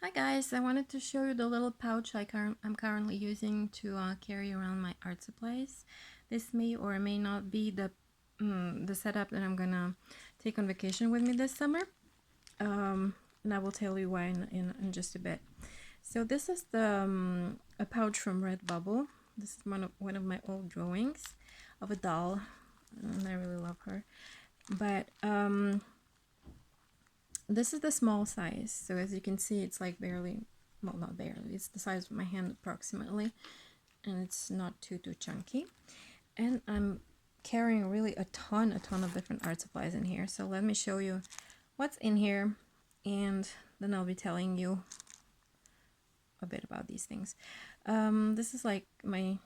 Hi guys, I wanted to show you the little pouch I'm currently using to carry around my art supplies. This may or may not be the setup that I'm gonna take on vacation with me this summer, and I will tell you why in just a bit. So this is a pouch from Redbubble. This is one of my old drawings of a doll, and I really love her. But this is the small size, so as you can see, it's like barely, well, not barely, it's the size of my hand approximately, and it's not too chunky. And I'm carrying really a ton of different art supplies in here, so let me show you what's in here, and then I'll be telling you a bit about these things. This is like my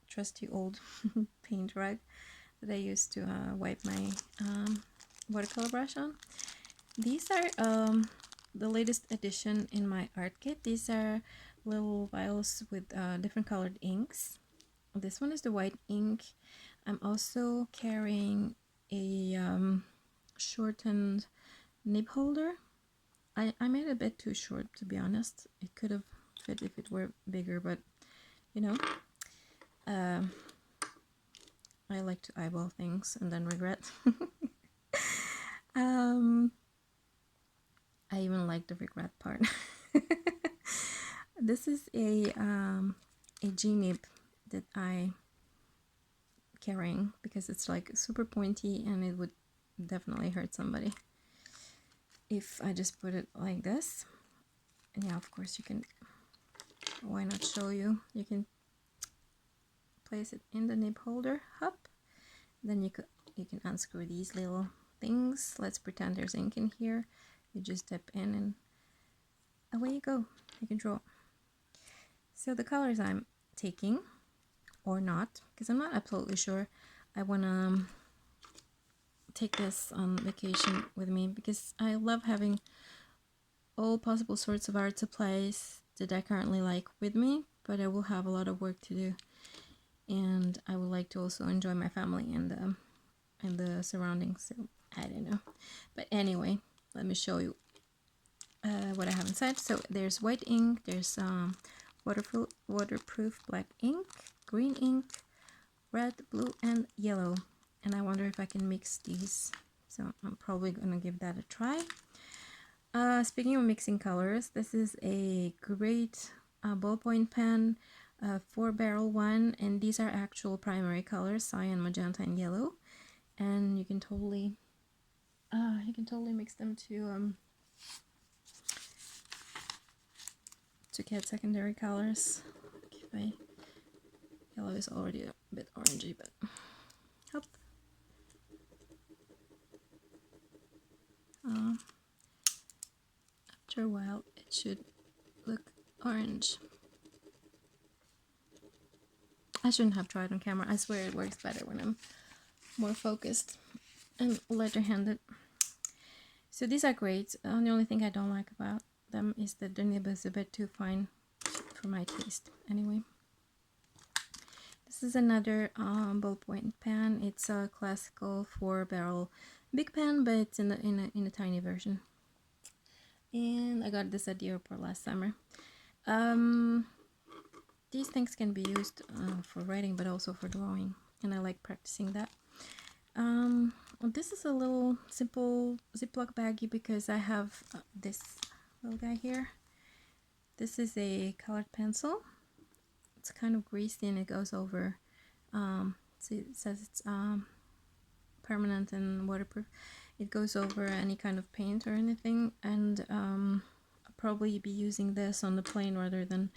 trusty old paint rag that I used to wipe my watercolor brush on. These are the latest addition in my art kit. These are little vials with different colored inks. This one is the white ink. I'm also carrying a shortened nib holder. I made it a bit too short, to be honest. It could have fit if it were bigger, but you know, I like to eyeball things and then regret. I even like the regret part. This is a G-nib that I carrying because it's like super pointy and it would definitely hurt somebody if I just put it like this. And yeah, of course you can, why not show you? You can place it in the nib holder, hop. Then you can unscrew these little things. Let's pretend there's ink in here. You just dip in and away you go. You can draw. So the colors I'm taking, or not, because I'm not absolutely sure I want to take this on vacation with me, because I love having all possible sorts of art supplies that I currently like with me, but I will have a lot of work to do, and I would like to also enjoy my family and the surroundings, so I don't know. But anyway, let me show you what I have inside. So there's white ink, there's waterproof black ink, green ink, red, blue, and yellow. And I wonder if I can mix these. So I'm probably gonna give that a try. Speaking of mixing colors, this is a great ballpoint pen, 4-barrel one, and these are actual primary colors: cyan, magenta, and yellow. And you can totally mix them to get secondary colors. Okay, yellow is already a bit orangey, but hop. After a while, it should look orange. I shouldn't have tried on camera. I swear it works better when I'm more focused and lighter-handed. So these are great. The only thing I don't like about them is that the nib is a bit too fine for my taste. Anyway, this is another ballpoint pen. It's a classical 4-barrel big pen, but it's in a tiny version. And I got this at the airport last summer. These things can be used for writing, but also for drawing, and I like practicing that. This is a little simple Ziploc baggie because I have this little guy here. This is a colored pencil. It's kind of greasy and it goes over. See, it says it's permanent and waterproof. It goes over any kind of paint or anything, and I'll probably be using this on the plane rather than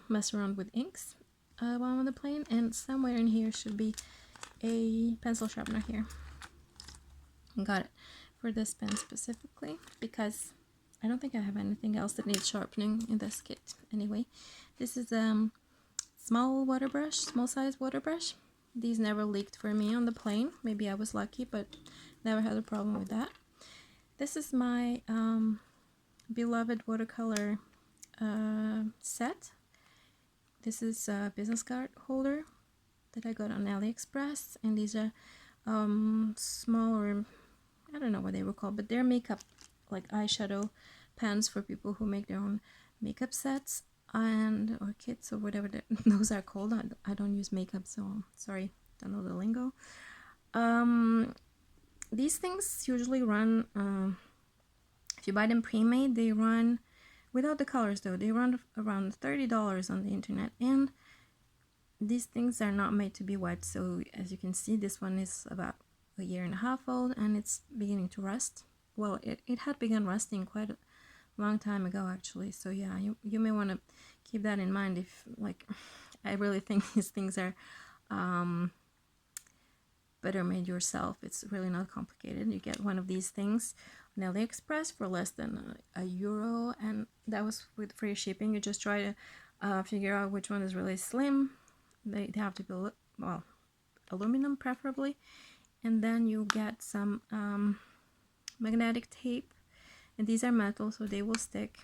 mess around with inks while I'm on the plane. And somewhere in here should be a pencil sharpener here. Got it for this pen specifically because I don't think I have anything else that needs sharpening in this kit. Anyway, this is small size water brush. These never leaked for me on the plane. Maybe I was lucky, but never had a problem with that. This is my beloved watercolor set. This is a business card holder that I got on AliExpress, and these are smaller, I don't know what they were called, but they're makeup, like eyeshadow pens for people who make their own makeup sets and or kits or whatever those are called. I don't use makeup, so sorry, don't know the lingo. These things usually run, if you buy them pre-made, they run without the colors though, they run around $30 on the internet, and these things are not made to be wet. So as you can see, this one is about a year and a half old and it's beginning to rust. Well, it had begun rusting quite a long time ago actually, so yeah, you may want to keep that in mind if, like, I really think these things are better made yourself. It's really not complicated. You get one of these things on AliExpress for less than €1, and that was with free shipping. You just try to figure out which one is really slim. They have to be, well, aluminum preferably, and then you get some magnetic tape, and these are metal, so they will stick,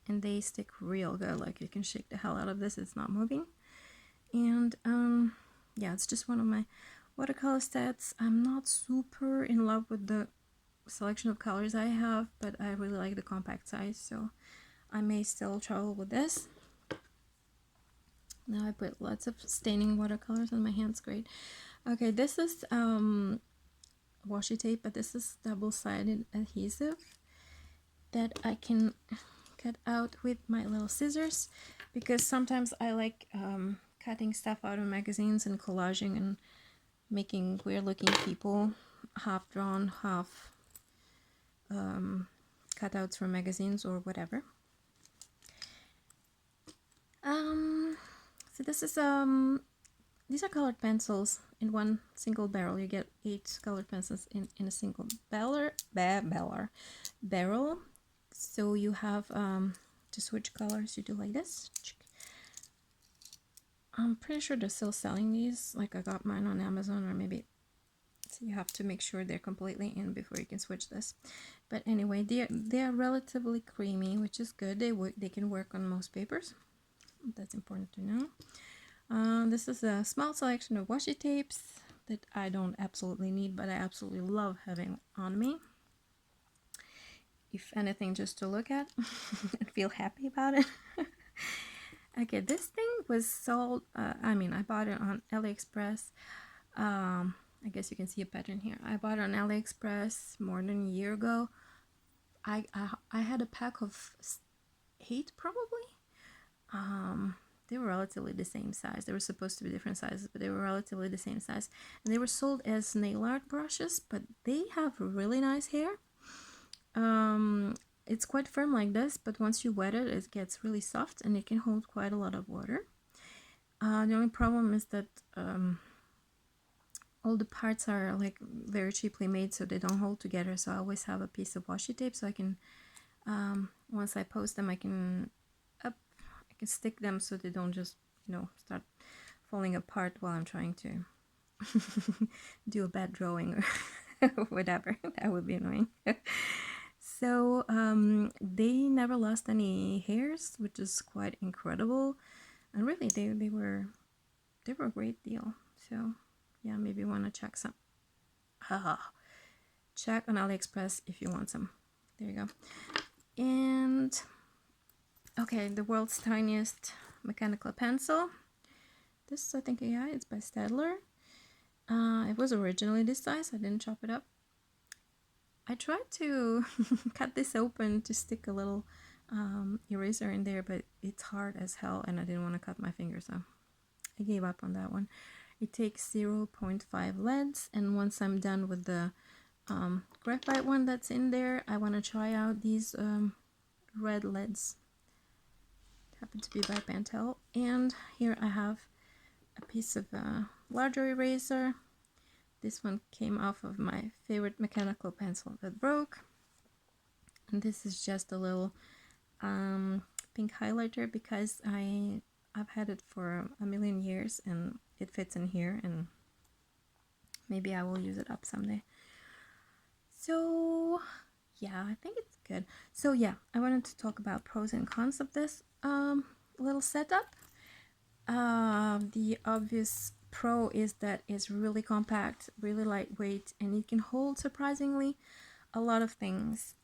and they stick real good. Like, you can shake the hell out of this, it's not moving. And yeah, it's just one of my watercolor sets. I'm not super in love with the selection of colors I have, but I really like the compact size, so I may still travel with this. Now I put lots of staining watercolors on my hands. Great. Okay, this is washi tape, but this is double-sided adhesive that I can cut out with my little scissors, because sometimes I like cutting stuff out of magazines and collaging and making weird looking people, half drawn, half cutouts from magazines or whatever. So this is these are colored pencils in one single barrel. You get 8 colored pencils in a single barrel. So you have to switch colors, you do like this. I'm pretty sure they're still selling these. Like, I got mine on Amazon, or maybe, so you have to make sure they're completely in before you can switch this. But anyway, they're relatively creamy, which is good. They can work on most papers. That's important to know. This is a small selection of washi tapes that I don't absolutely need, but I absolutely love having on me. If anything, just to look at and feel happy about it. Okay, this thing was sold, I bought it on AliExpress. I guess you can see a pattern here. I bought it on AliExpress more than a year ago. I had a pack of 8 probably. They were relatively the same size. They were supposed to be different sizes, but they were relatively the same size. And they were sold as nail art brushes, but they have really nice hair. It's quite firm like this, but once you wet it, it gets really soft and it can hold quite a lot of water. The only problem is that all the parts are like very cheaply made, so they don't hold together. So I always have a piece of washi tape, so I can, once I post them, I can stick them so they don't just, start falling apart while I'm trying to do a bad drawing or whatever. That would be annoying. So they never lost any hairs, which is quite incredible, and really they were a great deal. So yeah, maybe you want to check some. Check on AliExpress if you want some. There you go. And okay, the world's tiniest mechanical pencil. This, I think, yeah, it's by Staedtler. It was originally this size. I didn't chop it up. I tried to cut this open to stick a little eraser in there, but it's hard as hell and I didn't want to cut my finger, so I gave up on that one. It takes 0.5 leads, and once I'm done with the graphite one that's in there, I want to try out these red leads. Happen to be by Pentel. And here I have a piece of larger eraser. This one came off of my favorite mechanical pencil that broke. And this is just a little pink highlighter, because I've had it for a million years and it fits in here, and maybe I will use it up someday. So yeah, I think it's good. So yeah, I wanted to talk about pros and cons of this little setup. The obvious pro is that it's really compact, really lightweight, and it can hold surprisingly a lot of things.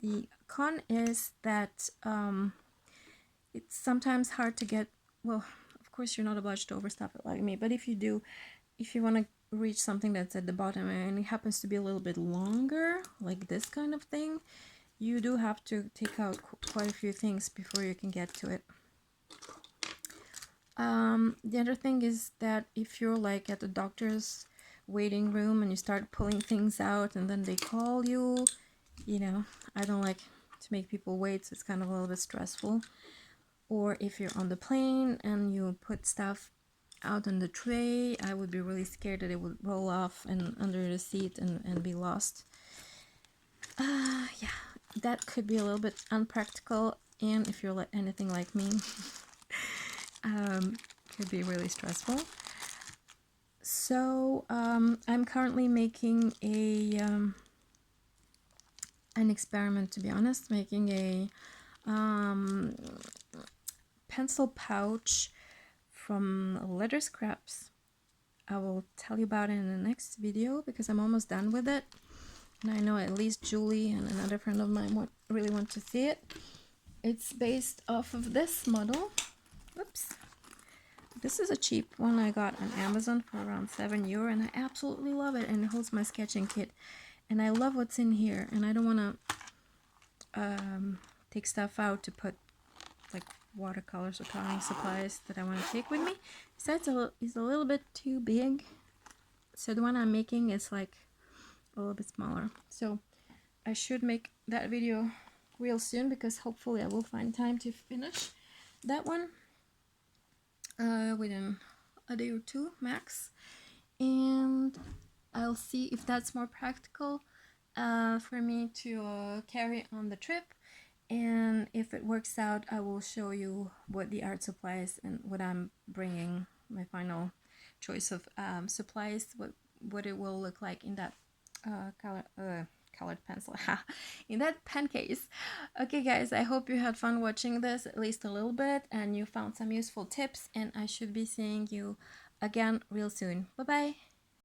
The con is that it's sometimes hard to get, well, of course you're not obliged to overstuff it like me, but if you do, if you want to reach something that's at the bottom and it happens to be a little bit longer, like this kind of thing, you do have to take out quite a few things before you can get to it. The other thing is that if you're like at the doctor's waiting room and you start pulling things out and then they call you, you know, I don't like to make people wait, so it's kind of a little bit stressful. Or if you're on the plane and you put stuff out on the tray, I would be really scared that it would roll off and under the seat and be lost. Yeah, that could be a little bit unpractical, and if you're like anything like me, could be really stressful. So I'm currently making an experiment, to be honest, making a pencil pouch from leather scraps. I will tell you about it in the next video because I'm almost done with it, and I know at least Julie and another friend of mine really want to see it. It's based off of this model. Whoops. This is a cheap one I got on Amazon for around €7, and I absolutely love it, and it holds my sketching kit, and I love what's in here, and I don't want to take stuff out to put like watercolors or coloring supplies that I want to take with me. Besides, it's a little bit too big, so the one I'm making is like a little bit smaller. So I should make that video real soon because hopefully I will find time to finish that one within a day or two max, and I'll see if that's more practical for me to carry on the trip. And if it works out, I will show you what the art supplies and what I'm bringing, my final choice of supplies, what it will look like in that colored pencil in that pen case. Okay guys, I hope you had fun watching this, at least a little bit, and you found some useful tips, and I should be seeing you again real soon. Bye bye.